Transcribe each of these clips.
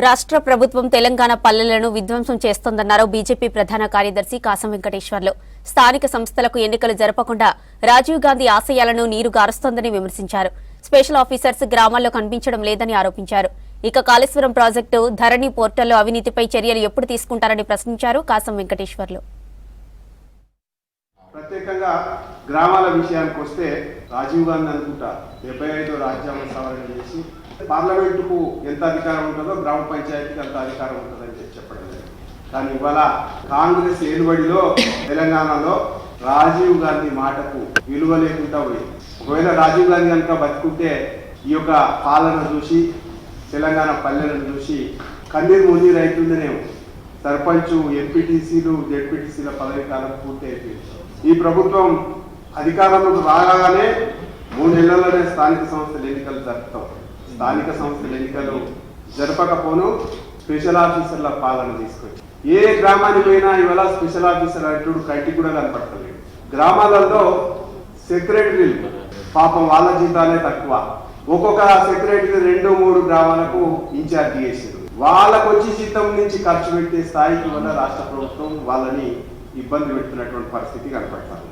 రాష్ట్ర ప్రభుత్వం తెలంగాణ పల్లెలను విధ్వంసం చేస్తోందన్నారు బీజేపీ ప్రధాన కార్యదర్శి కాసం వెంకటేశ్వర్లు. స్థానిక సంస్థలకు ఎన్నికలు జరపకుండా రాజీవ్ గాంధీ ఆశయాలను నీరు గారుస్తోందని విమర్శించారు. స్పెషల్ ఆఫీసర్స్ గ్రామాల్లో కనిపించడం లేదని ఆరోపించారు. ఇక కాళేశ్వరం ప్రాజెక్టు ధరణి పోర్టల్లో అవినీతిపై చర్యలు ఎప్పుడు తీసుకుంటారని ప్రశ్నించారు కాసం వెంకటేశ్వర్లు. ప్రత్యేకంగా గ్రామాల విషయానికి వస్తే రాజీవ్ గాంధీ అనుకుంటా 75వ రాజ్యాంగ సవరణ చేసి పార్లమెంటుకు ఎంత అధికారం ఉంటుందో గ్రామ పంచాయతీకి అంత అధికారం ఉంటుందని చెప్పడం లేదు. కానీ ఇవాళ కాంగ్రెస్ ఏలుబడిలో తెలంగాణలో రాజీవ్ గాంధీ మాటకు విలువ లేకుండా పోయింది. ఒకవేళ రాజీవ్ గాంధీ కనుక బతుకుంటే ఈ యొక్క పాలన చూసి తెలంగాణ పల్లెలను చూసి కన్నీరు మున్నీరు అవుతుందనేమో. సర్పంచ్, ఎంపీటీసీలు, జెడ్పీటీసీల పదవి కాలం పూర్తి అయిపోయింది. ఈ ప్రభుత్వం అధికారంలోకి రాగానే 3 నెలల్లోనే స్థానిక సంస్థల ఎన్నికలు జరుపుతాం. స్థానిక సంస్థల ఎన్నికలు జరపకపోను స్పెషల్ ఆఫీసర్ల పాలన తీసుకొచ్చి ఏ గ్రామానికి పోయినా ఇవాళ స్పెషల్ ఆఫీసర్ అంటూ కంటికి కూడా కనపడతలేదు. గ్రామాలలో సెక్రటరీలు పాపం వాళ్ళ జీతాలే తక్కువ. ఒక్కొక్క సెక్రటరీ 2-3 గ్రామాలకు ఇన్ఛార్జి చేసారు. వాళ్ళకు వచ్చి జీతం నుంచి ఖర్చు పెట్టే స్థాయికి వల్ల రాష్ట్ర ప్రభుత్వం వాళ్ళని ఇబ్బంది పెడుతున్నటువంటి పరిస్థితి కనపడతారు.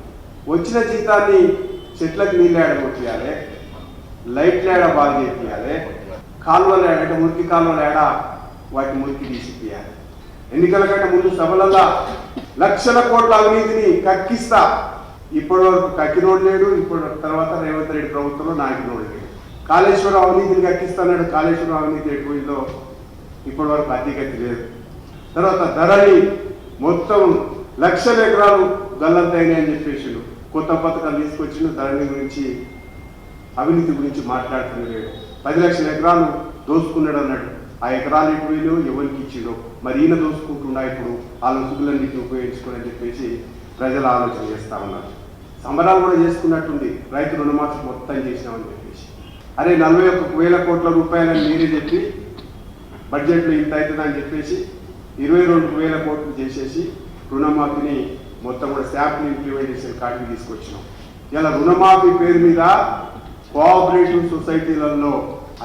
వచ్చిన జీతాన్ని చెట్లకు నీళ్ళు ఏడగొట్టియాలి, లైట్లు ఏడ బాగా చేయాలి, కాలువలు ఏడ మురికి కాలువలు ఏడ వాటి మురికి తీసిపియాలి. ఎన్నికల కంటే ముందు సభలల్లా లక్షల కోట్ల అవినీతిని కక్కిస్తా ఇప్పటి వరకు కక్కినోడు లేడు. ఇప్పుడు తర్వాత రేవంత్ రెడ్డి ప్రభుత్వంలో నాయకునోడు లేడు. కాళేశ్వరం అవినీతిని కక్కిస్తాడు. కాళేశ్వరం అవినీతి ఎటుపోయిందో ఇప్పటి వరకు అధిగతి లేదు. తర్వాత ధరణి మొత్తం లక్షల ఎకరాలు గల్లంతైనాయి అని చెప్పేసి కొత్త పథకాలు తీసుకొచ్చిన ధరణి గురించి, అవినీతి గురించి మాట్లాడుతున్నాడు. 10 లక్షల ఎకరాలు దోసుకున్నాడు అన్నాడు. ఆ ఎకరాలు ఎటుపోయినో ఎవరికి ఇచ్చినో మరి ఈయన దోసుకుంటున్నా ఇప్పుడు వాళ్ళ సుగులన్నింటినీ ఉపయోగించుకోని చెప్పేసి ప్రజలు ఆలోచన చేస్తా ఉన్నారు. సంబరాలు కూడా చేసుకున్నట్టుంది. రైతు రుణమాఫీ మొత్తం చేసినామని చెప్పేసి అరే 41,000 కోట్ల రూపాయలని మీరే చెప్పి బడ్జెట్లో ఇంత అవుతుందని చెప్పేసి 22,000 కోట్లు చేసేసి రుణమాఫీని మొత్తం కూడా శాంపుల్ ఇంప్లిమెంటేషన్ కార్డుని తీసుకొచ్చినాం. ఇలా రుణమాఫీ పేరు మీద కోఆపరేటివ్ సొసైటీలలో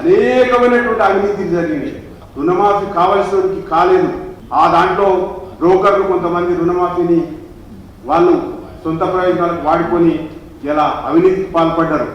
అనేకమైనటువంటి అవినీతి జరిగింది. రుణమాఫీ కావాల్సినకి కాలేదు. ఆ దాంట్లో బ్రోకర్లు కొంతమంది రుణమాఫీని వాళ్ళు సొంత ప్రయోజనాలకు వాడుకొని ఇలా అవినీతికి పాల్పడ్డారు.